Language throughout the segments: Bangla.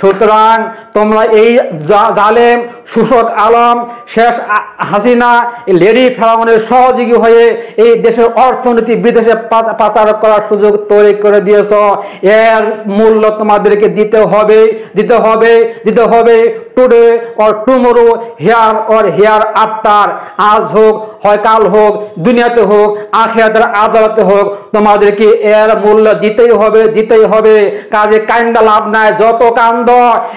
সুতরাং তোমরা এই জালেম শোষক আলম শেষ হাসিনা লেডি ফেরাউনের সহযোগী হয়ে এই দেশের অর্থনীতি বিদেশে পাচার করার সুযোগ তৈরি করে দিয়েছ। এর মূল্য তোমাদেরকে দিতে হবে today or tomorrow, here or here after. আজ হোক হয় কাল হোক, দুনিয়াতে হোক আখিরাতের আদালতে হোক, তোমাদেরকে এর মূল্য দিতেই হবে। কাজে কান্দা লাভ নাই। যত কান্দ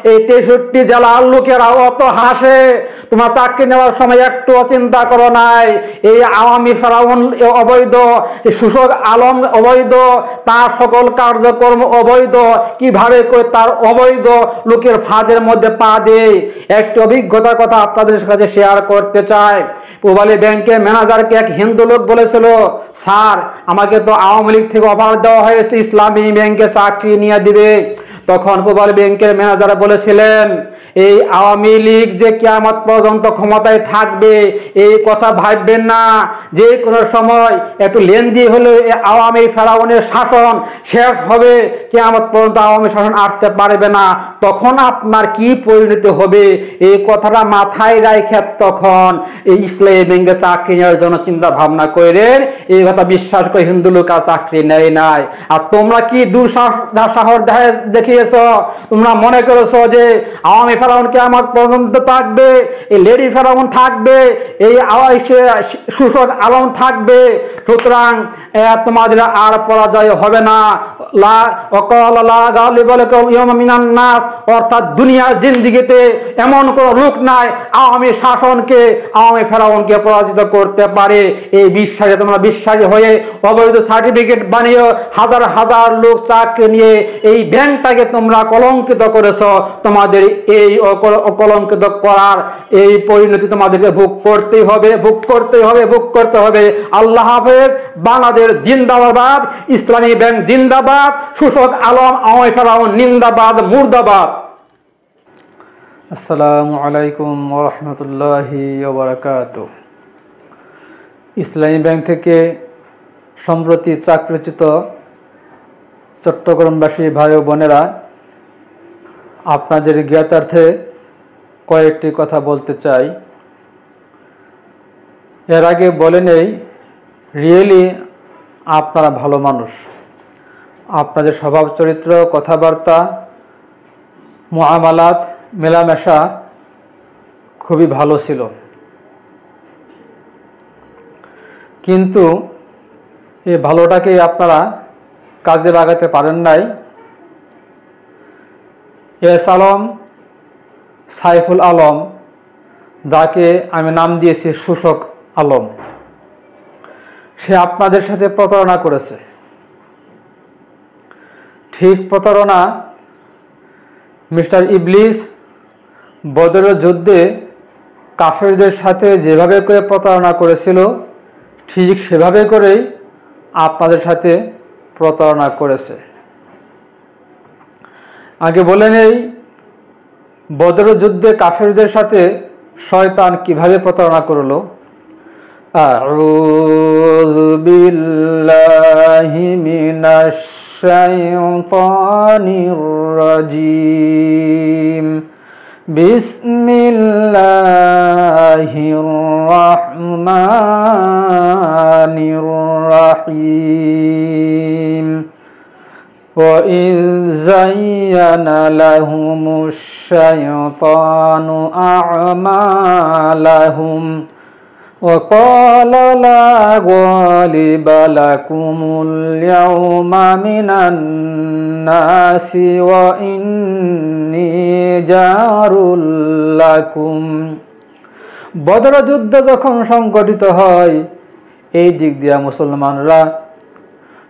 এই 63 জেলার লোকেরা অত হাসে, তোমার চাকরি নেওয়ার সময় একটু চিন্তা করো নাই। এই আওয়ামী ফেরাউন অবৈধ, শোষক আলম অবৈধ, তার সকল কার্যক্রম অবৈধ, কিভাবে করে তার অবৈধ লোকের ফাঁদের মধ্যে পা দেয়। একটি অভিজ্ঞতার কথা আপনাদের কাছে শেয়ার করতে চাই। পূবালী ব্যাংকের ম্যানেজারকে এক হিন্দু লোক বলেছিল, স্যার আমাকে তো আওয়ামী লীগ থেকে অফার দেওয়া হয়েছে ইসলামী ব্যাংকে চাকরি নিয়ে দিবে। তখন পূবালী ব্যাংকের ম্যানেজার বলেছিলেন, এই আওয়ামী লীগ যে কিয়ামত পর্যন্ত ক্ষমতায় থাকবে এই কথা ভাববেন না। যে কোনো সময় একটু লেন্দি হলে আওয়ামী ফেরাউনের শাসন শেষ হবে, কিয়ামত পর্যন্ত আওয়ামী শাসন আসতে পারবে না। তখন আপনার কি পরিণতি হবে এই কথাটা মাথায় রাখে তখন এই ইসলামী ব্যাংকে চাকরি নেওয়ার জন্য চিন্তা ভাবনা করেন। এই কথা বিশ্বাস করে হিন্দু লোক চাকরি নেয় নাই। আর তোমরা কি দুঃসাহস দেখিয়েছ? তোমরা মনে করেছো যে আওয়ামী ফেরাউন কিয়ামত পর্যন্ত থাকবে, এই লেডি ফেরাউন থাকবে, এই শোষক আলম থাকবে, সুতরাং তোমাদের আর পরাজয় হবে না। অর্থাৎ দুনিয়ার জিন্দিগিতে এমন কোন লোক নাই আওয়ামী শাসনকে, আওয়ামী ফেরাউনকে পরাজিত করতে পারে। এই বিশ্বাসে তোমরা বিশ্বাসী হয়ে অবৈধ সার্টিফিকেট বানিয়ে হাজার হাজার লোক চাকরি নিয়ে এই ব্যাংকটাকে তোমরা কলঙ্কিত করেছ। তোমাদের এই কলঙ্কিত করার এই পরিণতি তোমাদেরকে ভোগ করতে হবে। আল্লাহ হাফেজ। বাংলাদেশ জিন্দাবাদ, ইসলামী ব্যাংক জিন্দাবাদ, শোষক আলম আওয়ামী ফেরাউন নিন্দাবাদ, মুর্দাবাদ। আসসালামু আলাইকুম ওয়া রাহমাতুল্লাহি ওয়া বারাকাতুহু। ইসলামী ব্যাংক থেকে সম্প্রতি চাকরিচ্যুত চট্টগ্রামবাসী ভাই ও বোনেরা, আপনাদের জ্ঞাতার্থে কয়েকটি কথা বলতে চাই। এর আগে বলে নেই, রিয়েলি আপনারা ভালো মানুষ। আপনাদের স্বভাব চরিত্র, কথাবার্তা, মুআমালাত, মেলামেশা খুবই ভালো ছিল, কিন্তু এই ভালোটাকে আপনারা কাজে লাগাতে পারেন নাই। এস আলম, সাইফুল আলম, যাকে আমি নাম দিয়েছি শোষক আলম, সে আপনাদের সাথে প্রতারণা করেছে। ঠিক প্রতারণা মিস্টার ইবলিস বদরের যুদ্ধে কাফেরদের সাথে যেভাবে করে প্রতারণা করেছিল, ঠিক সেভাবে করেই আপনাদের সাথে প্রতারণা করেছে। আগে বলে নেই, বদরের যুদ্ধে কাফেরদের সাথে শয়তান কিভাবে প্রতারণা করলো। আউযু বিল্লাহি মিনাশ শাইতানির রাজীম। বিসমিল্লাহির রাহমানির রাহিম। وَإِذْ زَيَّنَ لَهُمُ الشَّيْطَانُ أَعْمَالَهُمْ وَقَالَ لَا غَالِبَ لَكُمُ الْيَوْمَ مِنَ النَّاسِ وَإِنِّي جَارٌ لَكُمْ। বদর যুদ্ধ যখন সংঘটিত হয়, এই দিক দিয়ে মুসলমানরা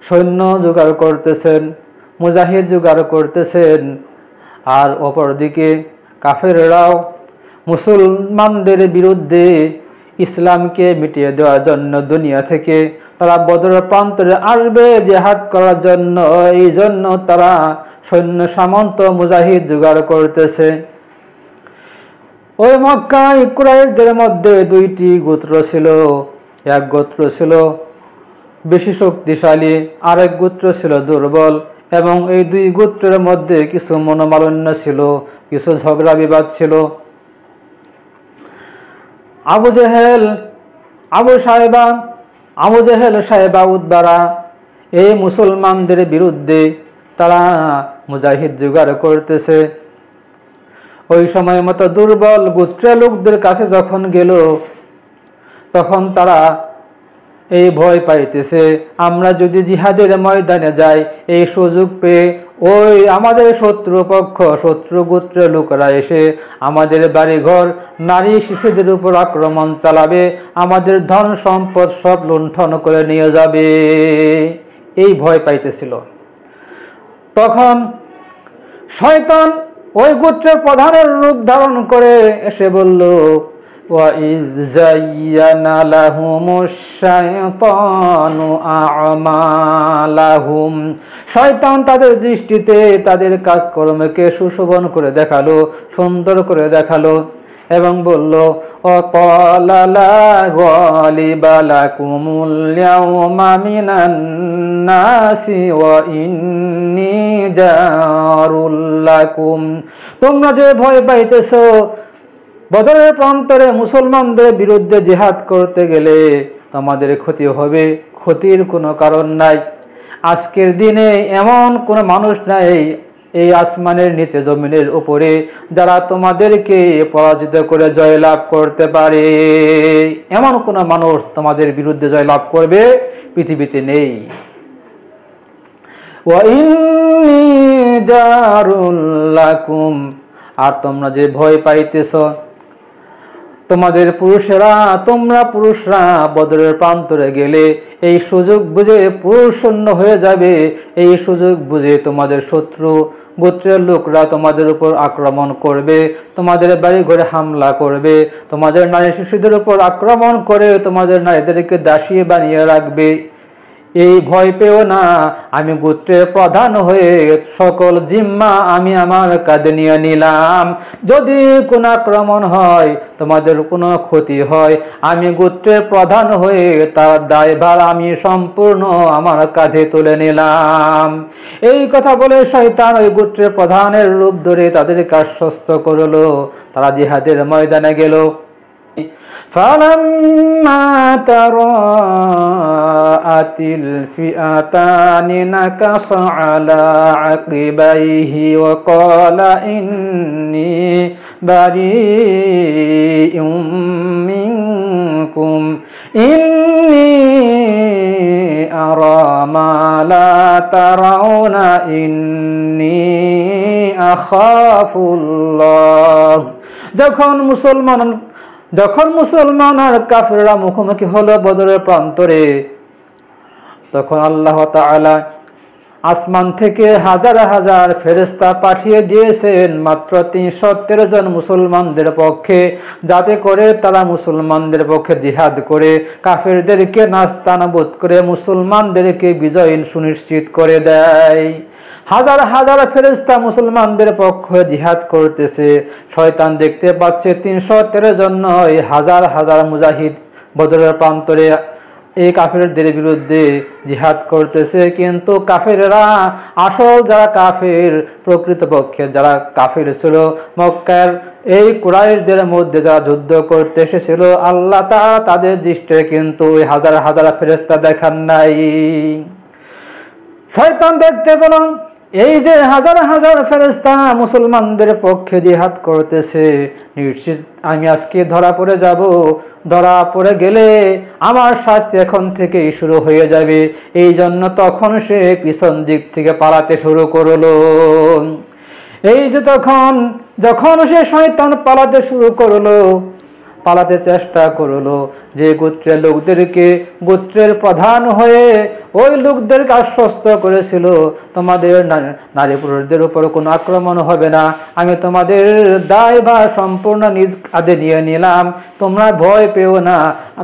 সৈন্য জোগাড় করতেছেন, মুজাহিদ জোগাড় করতেছেন, আর অপরদিকে কাফেররাও মুসলমানদের বিরুদ্ধে ইসলামকে মিটিয়ে দেওয়ার জন্য দুনিয়া থেকে তারা বদরের প্রান্তরে আসবে জিহাদ করার জন্য। এই জন্য তারা সৈন্য সামন্ত মুজাহিদ জোগাড় করতেছে। ওই মক্কায় কুরাইশদের মধ্যে দুইটি গোত্র ছিল। এক গোত্র ছিল বেশি শক্তিশালী, আরেক গোত্র ছিল দুর্বল। এবং এই দুই গোত্রের মধ্যে কিছু মনোমালিন্য ছিল, কিছু ঝগড়া বিবাদ ছিল। আবু জেহেল সাহেবা উদ্বারা এই মুসলমানদের বিরুদ্ধে তারা মুজাহিদ জোগাড় করতেছে। ওই সময় মতো দুর্বল গোত্রের লোকদের কাছে যখন গেল, তখন তারা এই ভয় পাইতেছে, আমরা যদি জিহাদের ময়দানে যাই, এই সুযোগ পেয়ে ওই আমাদের শত্রু গোত্রের লোকেরা এসে আমাদের বাড়িঘর, নারী শিশুদের উপর আক্রমণ চালাবে, আমাদের ধন সম্পদ সব লুণ্ঠন করে নিয়ে যাবে। এই ভয় পাইতেছিল। তখন শয়তান ওই গোত্রের প্রধানের রূপ ধারণ করে এসে বলল, وَإِذْ زَيَّنَ لَهُمُ الشَّيْطَانُ أَعْمَالَهُمْ শয়তান তাদের দৃষ্টিতে তাদের কাজকর্মকে সুশোভন করে দেখালো, সুন্দর করে দেখালো এবং বলল, وَقَالَ لَا غَالِبَ لَكُمُ الْيَوْمَ مِنَ النَّاسِ وَإِنِّي جَارٌ لَكُمْ তোমরা যে ভয় পাইতেছো বদরের প্রান্তরে মুসলমানদের বিরুদ্ধে জিহাদ করতে গেলে তোমাদের ক্ষতি হবে, ক্ষতির কোনো কারণ নাই। আজকের দিনে এমন কোনো মানুষ নাই এই আসমানের নিচে জমিনের উপরে যারা তোমাদেরকে পরাজিত করে জয়লাভ করতে পারে। এমন কোনো মানুষ তোমাদের বিরুদ্ধে জয়লাভ করবে পৃথিবীতে নেই। ওয়া ইন্নী জারুল লাকুম আর তোমরা যে ভয় পাইতেছ, তোমরা পুরুষরা বদরের প্রান্তরে গেলে এই সুযোগ বুঝে পুরুষ শূন্য হয়ে যাবে। এই সুযোগ বুঝে তোমাদের শত্রু গোত্রের লোকরা তোমাদের উপর আক্রমণ করবে, তোমাদের বাড়ি ঘরে হামলা করবে, তোমাদের নারী শিশুদের উপর আক্রমণ করে তোমাদের নারীদেরকে দাসী বানিয়ে রাখবে। এই ভয় পেও না, আমি গোত্রের প্রধান হয়ে সকল জিম্মা আমি আমার কাঁধে নিয়ে নিলাম। যদি কোনো আক্রমণ হয়, তোমাদের কোনো ক্ষতি হয়, আমি গোত্রের প্রধান হয়ে তার দায়ভার আমি সম্পূর্ণ আমার কাঁধে তুলে নিলাম। এই কথা বলে শয়তান ওই গোত্রের প্রধানের রূপ ধরে তাদেরকে আশ্বস্ত করলো। তারা জিহাদের ময়দানে গেল। فَلَمَّا تَرَاءَتِ الْفِئَتَانِ نَكَصَ عَلَى عَقِبَيْهِ وَقَالَ إِنِّي بَرِيءٌ مِّنكُمْ إِنِّي أَرَى مَا لَا تَرَوْنَ إِنِّي أَخَافُ اللَّهَ যখন মুসলমান আর কাফেররা মুখোমুখি হলো বদরের প্রান্তরে, তখন আল্লাহ তাআলা আসমান থেকে হাজার হাজার ফেরেশতা পাঠিয়ে দিয়েছেন মাত্র 313 জন মুসলমানদের পক্ষে, যাতে করে তারা মুসলমানদের পক্ষে জিহাদ করে কাফেরদেরকে নাস্তানাবুদ করে মুসলমানদেরকে বিজয় সুনিশ্চিত করে দেয়। হাজার হাজার ফেরেশতা মুসলমানদের পক্ষে জিহাদ করতেছে। শয়তান দেখতে পাচ্ছে 313 জন নয়, হাজার হাজার মুজাহিদ বদরের প্রান্তরে এই কাফেরদের বিরুদ্ধে জিহাদ করতেছে। কিন্তু কাফেররা আসল যারা কাফের, প্রকৃতপক্ষে যারা কাফের ছিল, মক্কার এই কুরাইশদের মধ্যে যারা যুদ্ধ করতে এসেছিল, আল্লাহ তাআলা তাদের দৃষ্টিতে কিন্তু ওই হাজার হাজার ফেরেশতা দেখান নাই। শয়তান দেখতে পেল এই যে হাজার হাজার ফেরেশতা মুসলমানদের পক্ষে জিহাদ করতেছে, নিশ্চিত আমি আজকে ধরা পড়ে যাব। ধরা পড়ে গেলে আমার শাস্তি এখন থেকেই শুরু হয়ে যাবে। এই জন্য তখন সে পিছন দিক থেকে পালাতে শুরু করলো। এই যে যখন সে শয়তান পালাতে শুরু করলো, পালাতে চেষ্টা করলো, যে গোত্রের লোকদেরকে গোত্রের প্রধান হয়ে ওই লোকদেরকে আশ্বস্ত করেছিল তোমাদের নারী পুরুষদের উপর কোনো আক্রমণ হবে না, আমি তোমাদের দায়ভার সম্পূর্ণ নিজ কাঁধে নিয়ে নিলাম, তোমরা ভয় পেও না,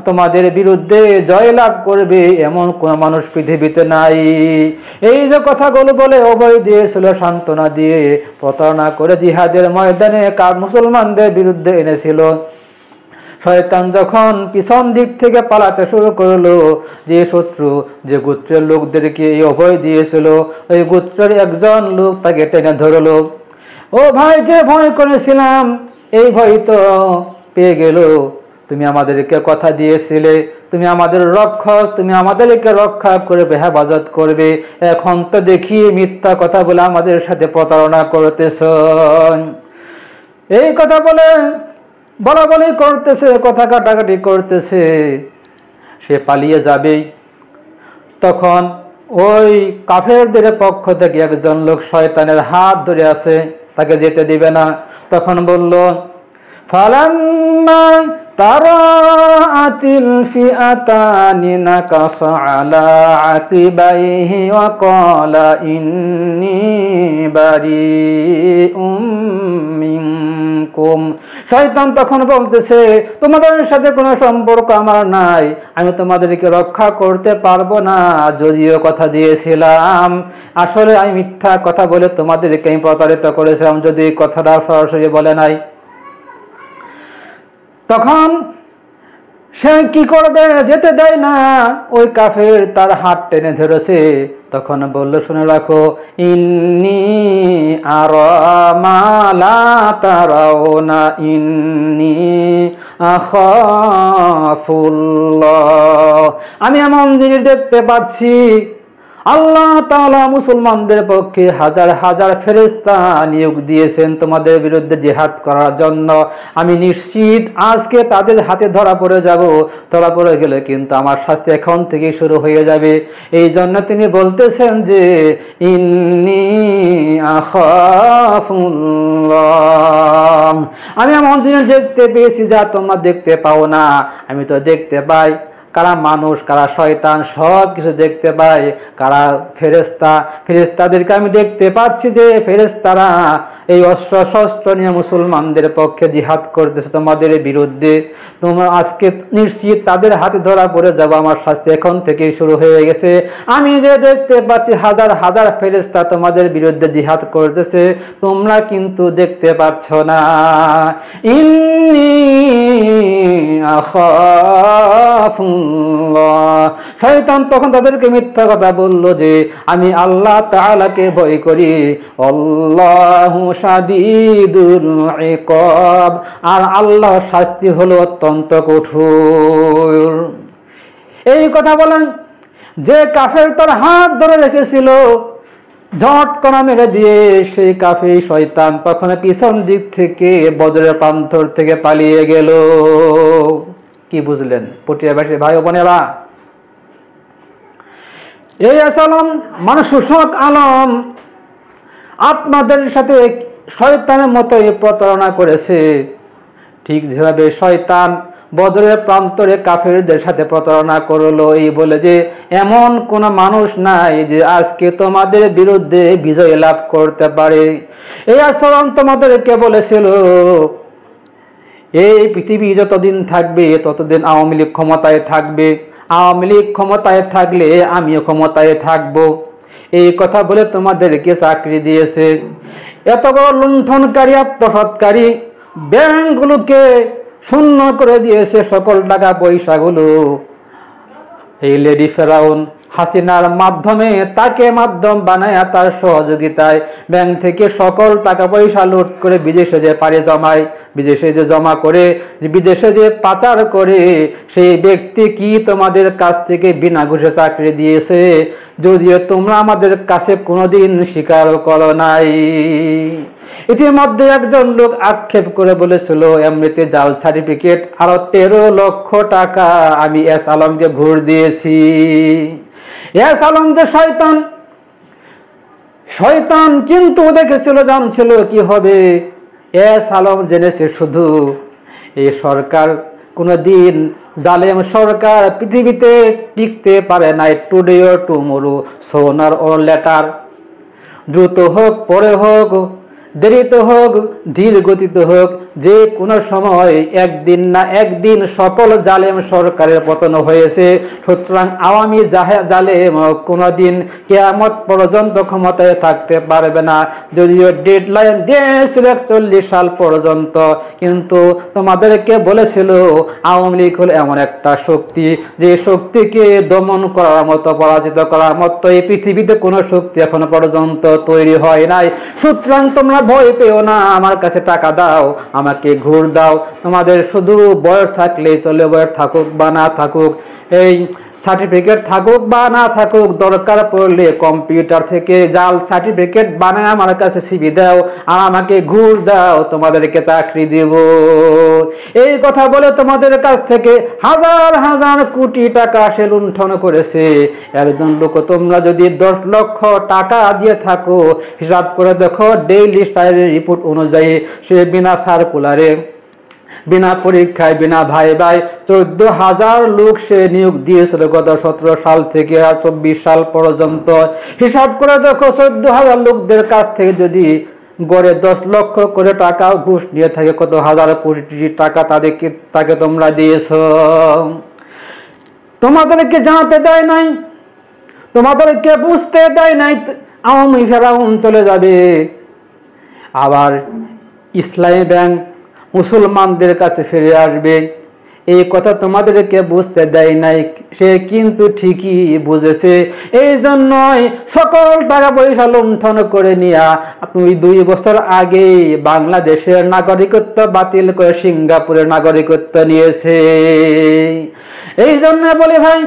তোমাদের বিরুদ্ধে জয়লাভ করবে এমন কোন মানুষ পৃথিবীতে নাই। এই যে কথাগুলো বলে অভয় দিয়েছিল, সান্ত্বনা দিয়ে প্রতারণা করে জিহাদের ময়দানে মুসলমানদের বিরুদ্ধে এনেছিল। শয়তান যখন পিছন দিক থেকে পালাতে শুরু করলো, যে শত্রু যে গোত্রের লোকদেরকে এই অভয় দিয়েছিল, ওই গোত্রের একজন লোক তাকে টেনে ধরলো। ও ভাই, যে ভয় করেছিলাম এই ভয় তো পেয়ে গেল। তুমি আমাদেরকে কথা দিয়েছিলে তুমি আমাদের রক্ষক, তুমি আমাদেরকে রক্ষা করবে, হেফাজত করবে। এখন তো দেখি মিথ্যা কথা বলে আমাদের সাথে প্রতারণা করতেছ। এই কথা বলে বলাবলি করতেছে, কথা কাটাকাটি করতেছে, সে পালিয়ে যাবেই। তখন ওই কাফেরদের পক্ষ থেকে একজন লোক শয়তানের হাত ধরে আছে, তাকে যেতে দিবে না। তখন বলল, ফালাম্মা তারাআতিল ফিআতানি নাকাসা আলা আকিবাইহি ওয়া ক্বালা ইন্নী বারিউম মিনকুম। শয়তান তখন বলতেছে, তোমাদের সাথে কোনো সম্পর্ক আমার নাই, আমি তোমাদেরকে রক্ষা করতে পারবো না, যদিও কথা দিয়েছিলাম। আসলে আমি মিথ্যা কথা বলে তোমাদেরকে আমি প্রতারিত করেছিলাম, যদি কথাটা সরাসরি বলে নাই। তখন সে কি করবে, যেতে দেয় না। ওই কাফের তার হাত টেনে ধরেছে। তখন বলল, শুনে রাখো, ইন্নী আরা মা লা তারাউনা ইন্নী আখাফুল্লাহ। আমি এমন জিনিস দেখতে পাচ্ছি, আল্লাহ তাআলা মুসলমানদের পক্ষে হাজার হাজার ফেরেশতা নিয়োগ দিয়েছেন তোমাদের বিরুদ্ধে জিহাদ করার জন্য। আমি নিশ্চিত আজকে তাদের হাতে ধরা পড়ে যাব। ধরা পড়ে গেলে কিন্তু আমার শাস্তি এখন থেকেই শুরু হয়ে যাবে। এই জন্য তিনি বলতেছেন যে ইন্নী আখাফুল্লাহ, আমি এমন জিনিস দেখতে পেয়েছি যা তোমরা দেখতে পাও না। আমি তো দেখতে পাই কারা মানুষ কারা শয়তান সব কিছু দেখতে পাই, কারা ফেরেশতা, ফেরেশতাদেরকে আমি দেখতে পাচ্ছি যে ফেরেশতারা এই অস্ত্র শস্ত্র নিয়ে মুসলমানদের পক্ষে জিহাদ করতেছে তোমাদের বিরুদ্ধে। তোমরা আজকে নিশ্চিত তাদের হাতে ধরা পড়ে যাবো, আমার শাস্তি এখন থেকেই শুরু হয়ে গেছে। আমি যে দেখতে পাচ্ছি হাজার হাজার ফেরেশতা তোমাদের বিরুদ্ধে জিহাদ করতেছে, তোমরা কিন্তু দেখতে পাচ্ছ না। ইন্নী আখাফুল্লাহ। শয়তান তখন তাদেরকে মিথ্যা কথা বলল যে আমি আল্লাহ তাআলাকে ভয় করি, আল্লাহু শাদীদুল ইকাব, আর আল্লাহর শাস্তি হলো অত্যন্ত কঠোর। এই কথা বলেন যে কাফের তার হাত ধরে রেখেছিল, ঝট করা মেরে দিয়ে সেই কাফের শয়তান তখন পিছন দিক থেকে বদরের প্রান্তর থেকে পালিয়ে গেল। কি বুঝলেন পটিয়াবাসী ভাই ও বোনেরা? এই আসলাম মানুষক আলম আপনাদের সাথে শয়তানের মতোই প্রতারণা করেছে। ঠিক যেভাবে শয়তান বদরের প্রান্তরে কাফেরদের সাথে প্রতারণা করলো, এই বলে যে এমন কোন মানুষ নাই যে আজকে তোমাদের বিরুদ্ধে বিজয় লাভ করতে পারে। এই আচরণ তোমাদেরকে বলেছিল এই পৃথিবী যতদিন থাকবে ততদিন আওয়ামী লীগ ক্ষমতায় থাকবে, আওয়ামী লীগ ক্ষমতায় থাকলে আমিও ক্ষমতায় থাকব, এই কথা বলে তোমাদেরকে চাকরি দিয়েছে। এত বড় লুণ্ঠনকারী আত্মসৎকারী ব্যাংকগুলোকে শূন্য করে দিয়েছে, সকল টাকা পয়সাগুলো এই লেডি ফেরাউন হাসিনার মাধ্যমে, তাকে মাধ্যম বানায় তার সহযোগিতায় ব্যাংক থেকে সকল টাকা পয়সা লুট করে বিদেশে যে পারে জমায়, বিদেশে যে জমা করে বিদেশে যে পাচার করে, সেই ব্যক্তি কি তোমাদের কাছ থেকে বিনা ঘুষে চাকরি দিয়েছে, যদিও তোমরা আমাদের কাছে কোনোদিন স্বীকার করো নাই। ইতিমধ্যে একজন লোক আক্ষেপ করে বলেছিল এমনিতে জাল সার্টিফিকেট আরো 13 লক্ষ টাকা আমি এস আলমকে ঘুষ দিয়েছি। এস আলম যে শয়তান, শয়তান কিন্তু দেখেছিল, জানছিল কি হবে। এস আলম জেনেছে শুধু এই সরকার কোনদিন, জালেম সরকার পৃথিবীতে টিকতে পারে নাই। টুডে অর টুমরো, সোনার ও লেটার, দ্রুত হোক পরে হোক, দেরিতে হোক ধীর গতিতে হোক, যে কোনো সময় একদিন না একদিন সকল জালেম সরকারের পতন হয়েছে। সুতরাং আওয়ামী জালেম কোনোদিন কিয়ামত পর্যন্ত ক্ষমতায় থাকতে পারবে না। যদিও ডেডলাইন দিয়েছিল 41 সাল পর্যন্ত, কিন্তু তোমাদেরকে বলেছিল আওয়ামী লীগ হলো এমন একটা শক্তি যে শক্তিকে দমন করার মতো, পরাজিত করার মতো এই পৃথিবীতে কোনো শক্তি এখনো পর্যন্ত তৈরি হয় নাই। সুতরাং তোমরা ভয় পেও না, আমার কাছে টাকা দাও, আমাকে ঘুর দাও। তোমাদের শুধু বয়স থাকলেই চলে, বয়স থাকুক বা না থাকুক, এই সার্টিফিকেট থাকুক বা না থাকুক, দরকার পড়লে কম্পিউটার থেকে জাল সার্টিফিকেট বানায় আমার কাছে সিভি দাও আর আমাকে ঘুষ দাও, তোমাদেরকে চাকরি দেব। এই কথা বলে তোমাদের কাছ থেকে হাজার হাজার কোটি টাকা সে লুণ্ঠন করেছে। একজন লোক তোমরা যদি 10 লক্ষ টাকা দিয়ে থাকো, হিসাব করে দেখো ডেইলি স্টাইলের রিপোর্ট অনুযায়ী সে বিনা সার্কুলারে, বিনা পরীক্ষায়, বিনা ভাই 14,000 লোক সে নিয়োগ দিয়েছিল গত 17 সাল থেকে আর 24 সাল পর্যন্ত। হিসাব করে দেখো 14,000 লোকদের কাছ থেকে যদি গড়ে 10 লক্ষ করে টাকা ঘুষ নিয়ে থাকে, কত হাজার কোটি টাকা তাকে তোমরা দিয়েছ। তোমাদেরকে জানাতে দেয় নাই, তোমাদেরকে বুঝতে দেয় নাই আওয়ামী ফেরাউন চলে যাবে। আবার ইসলামী ব্যাংক মুসলমানদের কাছে ফিরে আসবে, এই কথা তোমাদেরকে বুঝতে দেয় নাই। সে কিন্তু ঠিকই বুঝেছে, এই জন্যই সকল টাকা পয়সা লুণ্ঠন করে নিয়ে তুমি 2 বছর আগে বাংলাদেশের নাগরিকত্ব বাতিল করে সিঙ্গাপুরের নাগরিকত্ব নিয়েছে। এই জন্য বলি ভাই,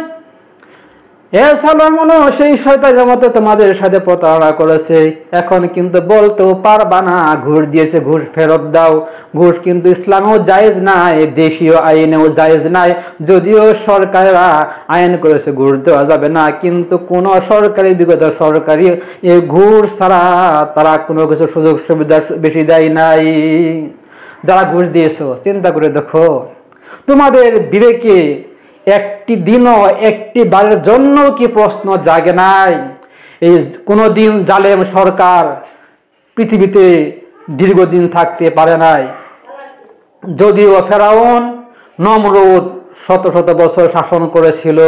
এ সালামুনো সেই শয়তানের মতো তোমাদের সাথে প্রতারণা করেছে। এখন কিন্তু বলতেও পারবা না ঘুষ দিয়েছে, ঘুষ ফেরত দাও। ঘুষ কিন্তু ইসলামেও জায়েজ নাই, দেশীয় আইনেও জায়েজ নাই। যদিও সরকারেরা আইন করেছে ঘুষ দেওয়া যাবে না, কিন্তু কোন সরকারি বিগত সরকারি এই ঘুষ ছাড়া তারা কোনো কিছু সুযোগ সুবিধা বেশি দেয় নাই। যারা ঘুষ দিয়েছো চিন্তা করে দেখো, তোমাদের বিবেকে একটি দিনও, একটি বারের জন্য কি প্রশ্ন জাগে নাই এই কোনোদিন জালেম সরকার পৃথিবীতে দীর্ঘদিন থাকতে পারে নাই? যদিও ফেরাউন নমরুদ 100 বছর শাসন করেছিল,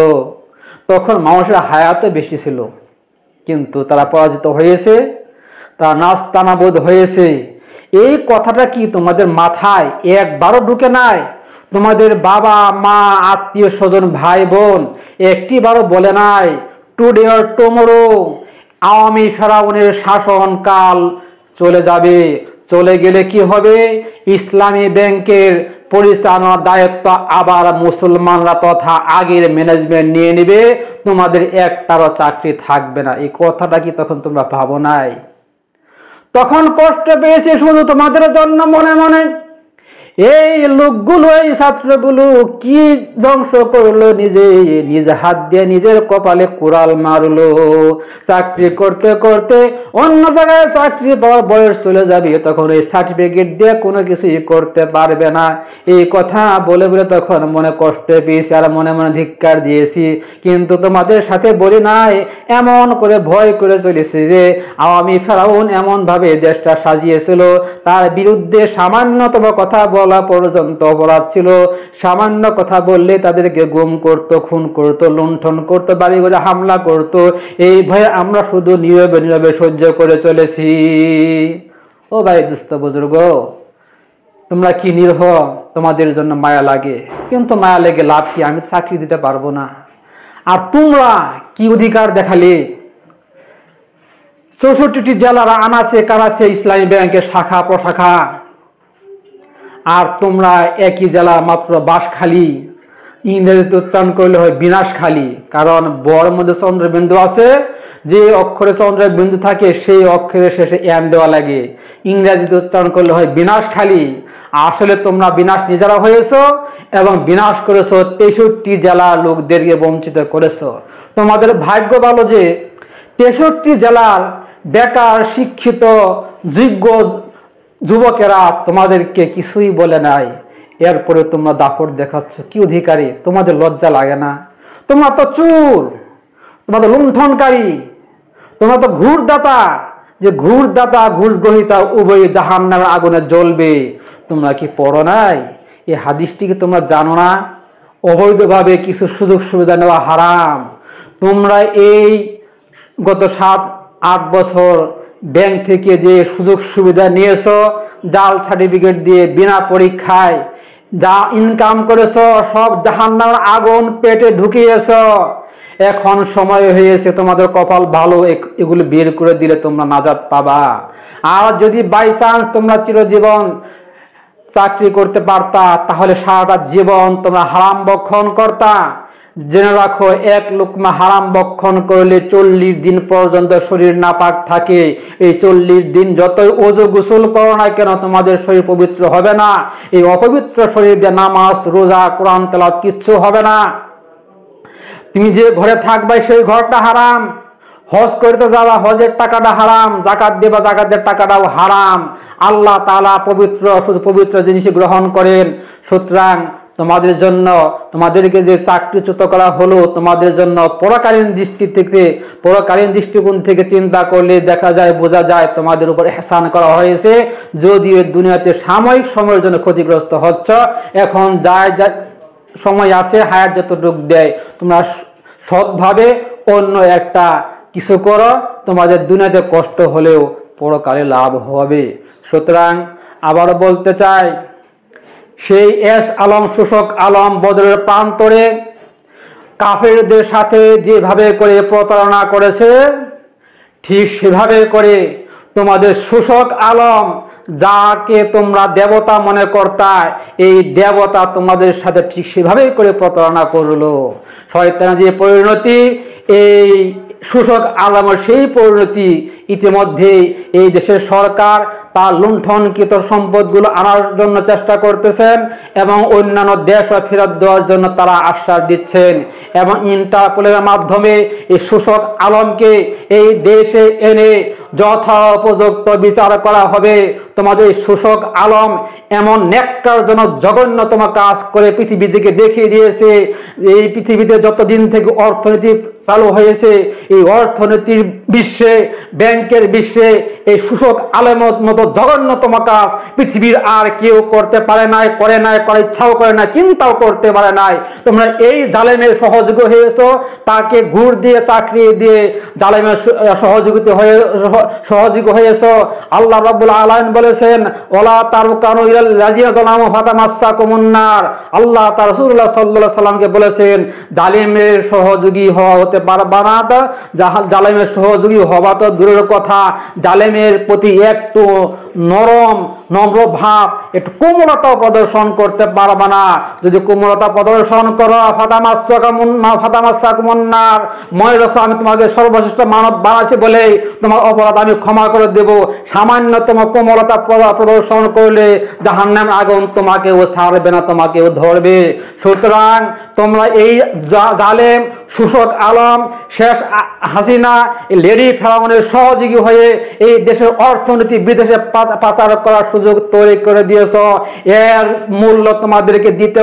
তখন মানুষের হায়াতে বেশি ছিল, কিন্তু তারা পরাজিত হয়েছে, তারা নাস্তানাবুদ হয়েছে। এই কথাটা কি তোমাদের মাথায় একবারও ঢুকে নাই? তোমাদের বাবা মা আত্মীয় স্বজন ভাই বোন একটিবারও বলে নাই টুডে অর টুমরো আওয়ামী ফেরাউনের শাসনকাল চলে যাবে, চলে গেলে কি হবে? ইসলামী ব্যাংকের পরিচালনার দায়িত্ব আবার মুসলমানরা তথা আগের ম্যানেজমেন্ট নিয়ে নেবে, তোমাদের একটারও চাকরি থাকবে না। এই কথাটা কি তখন তোমরা ভাবো নাই? তখন কষ্ট পেয়েছে শুধু তোমাদের জন্য মনে মনে। এই লোকগুলো, এই ছাত্রগুলো কি ধ্বংস করলো, নিজে হাত দিয়ে নিজের কপালে কুড়াল মারলো। চাকরি করতে করতে অন্য জায়গায় চাকরি পাওয়ার বয়স চলে যাবে, তখন এই সার্টিফিকেট দিয়ে কোনো কিছুই করতে পারবে না। এই কথা বলে বলে তখন মনে কষ্ট পেয়েছি আর মনে মনে ধিক্কার দিয়েছি, কিন্তু তোমাদের সাথে বলি নাই। এমন করে ভয় করে চলেছে যে আওয়ামী ফেরাউন এমন ভাবে দেশটা সাজিয়েছিল, তার বিরুদ্ধে সামান্যতম কথা বলা পর্যন্ত অপরাধ ছিল। সামান্য কথা বললে তাদেরকে গুম করত, খুন করত, লুণ্ঠন করত, বাড়ি ঘরে হামলা করত। এই ভয়ে আমরা শুধু নীরবে নীরবে সহ্য করে চলেছি। ও ভাই দুস্থ বুজুর্গ, তোমরা কি নিরহ? তোমাদের জন্য মায়া লাগে, কিন্তু মায়া লেগে লাভ কি? আমি চাকরি দিতে পারবো না। আর তোমরা কি অধিকার দেখালে? 64টি জেলার আনাচে কানাচে ইসলামী ব্যাংকের শাখা প্রশাখা, আর তোমরা একই জেলা মাত্র বাঁশখালী। ইংরেজিতে উচ্চারণ করলে হয় বিনাশখালী, কারণ বর মধ্যে চন্দ্রবিন্দু আছে, যে অক্ষরে চন্দ্রবিন্দু থাকে সেই অক্ষরের শেষে এন দেওয়া লাগে। ইংরেজিতে উচ্চারণ করলে হয় বিনাশখালী। আসলে তোমরা বিনাশ নিজেরা হয়েছো এবং বিনাশ করেছো 63 জেলার লোকদেরকে বঞ্চিত করেছো। তোমাদের ভাগ্য ভালো যে 63 জেলার বেকার শিক্ষিত যোগ্য যুবকেরা তোমাদেরকে কিছুই বলে নাই, এরপরে তোমরা দাপট দেখাচ্ছ। কি অধিকারে? তোমাদের লজ্জা লাগে না? তোমরা তো চোর, তোমরা তো লুণ্ঠনকারী, তোমরা তো ঘুষদাতা। যে ঘুষদাতা ঘুষ গ্রহীতা উভয় জাহান্নামের আগুনে জ্বলবে। তোমরা কি পড়ো নাই? এই হাদিসটিকে তোমরা জানো না? অবৈধভাবে কিছু সুযোগ সুবিধা নেওয়া হারাম। তোমরা এই গত 7-8 বছর ব্যাংক থেকে যে সুযোগ সুবিধা নিয়েছো, জাল সার্টিফিকেট দিয়ে বিনা পরীক্ষায় যা ইনকাম করেছো, সব জাহান্নামের আগুন পেটে ঢুকিয়েছো। এখন সময় হয়েছে তোমাদের কপাল ভালো, এগুলো বের করে দিলে তোমরা নাজাত পাবা। আর যদি বাই চান্স তোমরা চিরজীবন চাকরি করতে পারতা, তাহলে সারাটা জীবন তোমরা হারাম ভক্ষণ করতা। জেনে রাখো, এক লুকমা হারাম ভক্ষণ করলে 40 দিন পর্যন্ত শরীর নাপাক থাকে। এই 40 দিন যতই ওযু গোসল করো না কেন, তোমাদের শরীর পবিত্র হবে না। এই অপবিত্র শরীর দিয়ে নামাজ, রোজা, কোরআন তেলাওয়াত কিচ্ছু হবে না। তুমি যে ঘরে থাকবে সেই ঘরটা হারাম। হজ করতে যাওয়া, হজের টাকাটা হারাম। জাকাত দেবা, জাকাতের টাকাটাও হারাম। আল্লাহ তাআলা পবিত্র, শুধু পবিত্র জিনিস গ্রহণ করেন। সুতরাং তোমাদের জন্য, তোমাদেরকে যে চাকরিচ্যুত করা হলো, তোমাদের জন্য পরকালীন দৃষ্টিকোণ থেকে চিন্তা করলে দেখা যায়, বোঝা যায় তোমাদের উপর ইহসান করা হয়েছে। যদিও দুনিয়াতে সাময়িক সময়ের জন্য ক্ষতিগ্রস্ত হচ্ছ, এখন যায় সময় আছে, হায়াত যতটুক দেয় তোমরা সৎভাবে অন্য একটা কিছু করো, তোমাদের দুনিয়াতে কষ্ট হলেও পরকালে লাভ হবে। সুতরাং আবারও বলতে চাই, সেই এস আলম, শোষক আলম বদরের প্রান্তরে কাফেরদের সাথে যেভাবে করে প্রতারণা করেছে, ঠিক সেভাবে করে তোমাদের শোষক আলম, যাকে তোমরা দেবতা মনে করতা, এই দেবতা তোমাদের সাথে ঠিক সেভাবেই করে প্রতারণা করলো। শয়তানের যে পরিণতি, এই শোষক আলমের সেই পরিণতি ইতিমধ্যে এই দেশের সরকার তার লুণ্ঠনকৃত সম্পদগুলো আনার জন্য চেষ্টা করতেছেন এবং অন্যান্য দেশও ফেরত দেওয়ার জন্য তারা আশ্বাস দিচ্ছেন এবং ইন্টারপোলের মাধ্যমে এই শোষক আলমকে এই দেশে এনে যথোপযুক্ত বিচার করা হবে। তোমাদের শোষক আলম এমন ন্যাক্কারজনক জঘন্যতম কাজ করে পৃথিবী থেকে দেখিয়ে দিয়েছে। এই পৃথিবীতে যতদিন থেকে অর্থনীতি চালু হয়েছে, এই অর্থনীতির বিশ্বে, ব্যাংকের বিশ্বে এই শোষক আলমের মতো জঘন্যতম কাজ পৃথিবীর আর কেউ করতে পারে নাই, করে নাই, করার ইচ্ছাও করে না, চিন্তাও করতে পারে নাই। তোমরা এই জালেমের সহযোগী হয়েছো, তাকে ঘুষ দিয়ে, চাকরি দিয়ে জালেমের সহযোগী হয়েছো। আল্লাহ রাব্বুল আলামিন বলেছেন, ওয়ালা তারকানু ইলাল লাযিনা যালামু ফাতামাসসাকুমুন নার। আল্লাহ তাআলা রাসূলুল্লাহ সাল্লাল্লাহু আলাইহি সাল্লামকে বলেছেন, জালেমের সহযোগী হতে পারবা না। জালেমের সহযোগী হওয়া তো দূরের কথা, জালেমের প্রতি একটু নম্র ভাব, একটু কোমলতাও প্রদর্শন করতে পারবা না। যদি কোমলতা প্রদর্শন করো, ফাতামাসসাকুমুন নার, মনে রাখো আমি তোমাকে সর্বশ্রেষ্ঠ মানব বানাইছি বলে তোমার অপরাধ আমি ক্ষমা করে দেব। সামান্যতম কোমলতা প্রদর্শন করলে জাহান্নামের আগুন তোমাকেও ছাড়বে না, তোমাকেও ধরবে। সুতরাং তোমরা এই জালেম শোষক আলম শেষ হাসিনা লেডি ফেরাউনের সহযোগী হয়ে এই দেশের অর্থনীতি বিদেশে পাচার করার সুযোগ তৈরি করে দিয়েছ। এর মূল্য তোমাদেরকে দিতে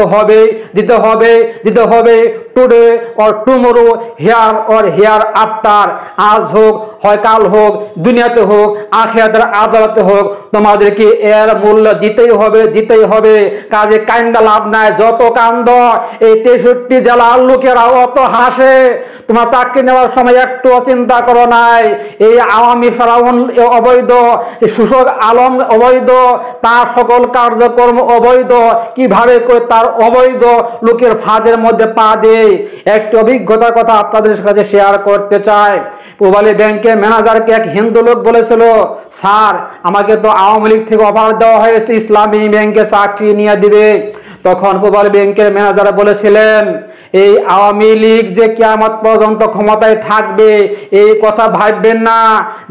হবে today or tomorrow, here or here after. আজ হোক, হয় কাল হোক, দুনিয়াতে হোক, আখিরাতের আদালতে হোক, তোমাদেরকে এর মূল্য দিতেই হবে। কাজে কান্দা লাভ নাই। যত কান্দ, এই 63 জেলার লোকেরা অত হাসে, তোমার চাকরি নেওয়ার সময় একটু চিন্তা করো নাই। এই আওয়ামী ফেরাউন অবৈধ, শোষক আলম অবৈধ, তার সকল কার্যক্রম অবৈধ, কিভাবে করে তার অবৈধ লোকের ফাঁদের মধ্যে পা দেয়। একটি অভিজ্ঞতার কথা আপনাদের কাছে শেয়ার করতে চাই। পূবালী ব্যাংকের ম্যানেজারকে এক হিন্দু লোক বলেছিল, স্যার আমাকে তো আওয়ামী লীগ থেকে অফার দেওয়া হয়েছে ইসলামী ব্যাংকে চাকরি নিয়ে দিবে। তখন পূবালী ব্যাংকের ম্যানেজার বলেছিলেন, এই আওয়ামী লীগ যে কিয়ামত পর্যন্ত ক্ষমতায় থাকবে এই কথা ভাববেন না।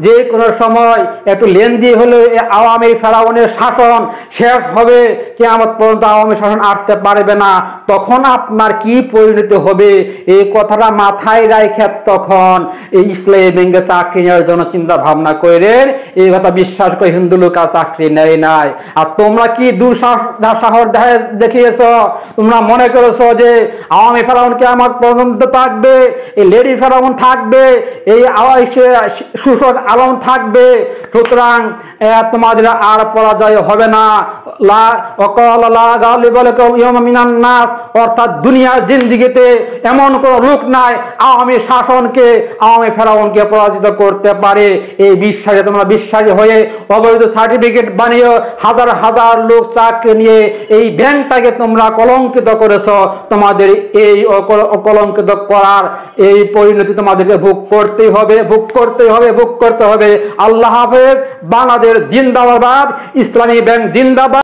যে কোনো সময় একটু লেনদি হলে আওয়ামী ফেরাউনের শাসন শেষ হবে, কিয়ামত পর্যন্ত আওয়ামী শাসন আসতে পারবে না। তখন আপনার কি পরিণতি হবে, এই কথাটা মাথায় রাখে তখন এই ইসলামী ব্যাংকে চাকরি নেওয়ার জন্য চিন্তা ভাবনা করে এই কথা বিশ্বাস করে হিন্দু লোক চাকরি নেয় নাই। আর তোমরা কি দুঃসাহস দেখিয়েছ? তোমরা মনে করেছো যে আওয়ামী ফেরাউন কিয়ামত পর্যন্ত থাকবে, এই লেডি ফেরাউন থাকবে, এই শোষক আলম থাকবে। সুতরাং তোমাদের আর পরাজয় হবে না। অর্থাৎ দুনিয়ার জিন্দিগিতে এমন কোন লোক নাই আওয়ামী শাসনকে, আওয়ামী ফেরাউনকে পরাজিত করতে পারে। এই বিশ্বাসে তোমরা বিশ্বাসী হয়ে অবৈধ সার্টিফিকেট বানিয়ে হাজার হাজার লোক চাকরি নিয়ে এই ব্যাংকটাকে তোমরা কলঙ্কিত করেছো। তোমাদের এই কলঙ্কিত করার এই পরিণতি তোমাদেরকে ভোগ করতেই হবে, ভোগ করতে হবে, ভোগ করতে হবে। আল্লাহ হাফেজ। বাংলাদেশ জিন্দাবাদ, ইসলামী ব্যাংক জিন্দাবাদ।